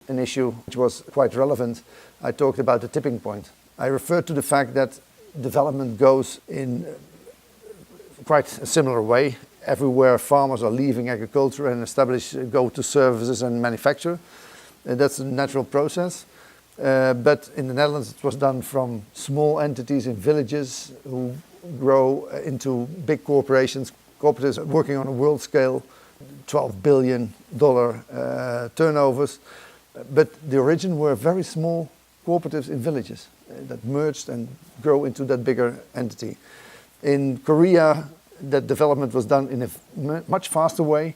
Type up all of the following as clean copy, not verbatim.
an issue which was quite relevant, I talked about the tipping point. I referred to the fact that development goes in quite a similar way. Everywhere farmers are leaving agriculture and go to services and manufacture. That's a natural process. But in the Netherlands it was done from small entities in villages who grow into big corporations, cooperatives working on a world scale, $12 billion turnovers. But the origin were very small cooperatives in villages that merged and grow into that bigger entity. In Korea, that development was done in a much faster way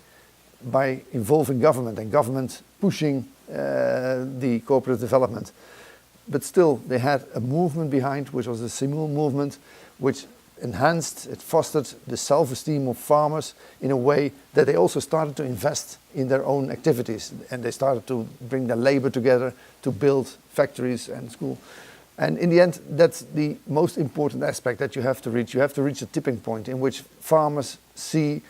by involving government and government pushing the cooperative development. But still, they had a movement behind, which was the Simul movement, which enhanced, it fostered the self-esteem of farmers in a way that they also started to invest in their own activities, and they started to bring their labor together to build factories and schools. And in the end, that's the most important aspect that you have to reach. You have to reach a tipping point in which farmers see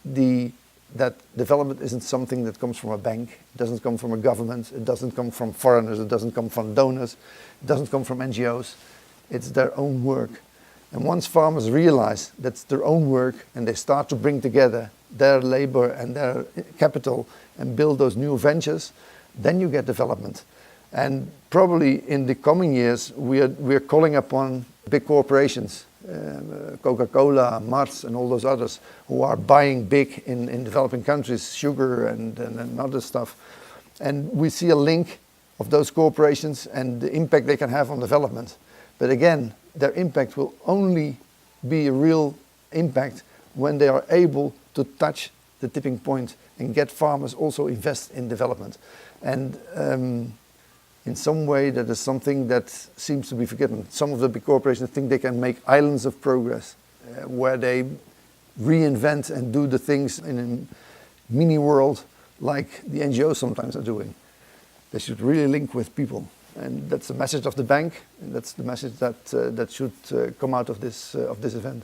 that development isn't something that comes from a bank, it doesn't come from a government, it doesn't come from foreigners, it doesn't come from donors, it doesn't come from NGOs, it's their own work. And once farmers realize that's their own work and they start to bring together their labor and their capital and build those new ventures, then you get development. And probably in the coming years, we are calling upon big corporations, Coca-Cola, Mars and all those others who are buying big in developing countries, sugar and other stuff. And we see a link of those corporations and the impact they can have on development. But again, their impact will only be a real impact when they are able to touch the tipping point and get farmers also invest in development. And in some way that is something that seems to be forgotten. Some of the big corporations think they can make islands of progress where they reinvent and do the things in a mini world like the NGOs sometimes are doing. They should really link with people. And that's the message of the bank, and that's the message that should come out of this event.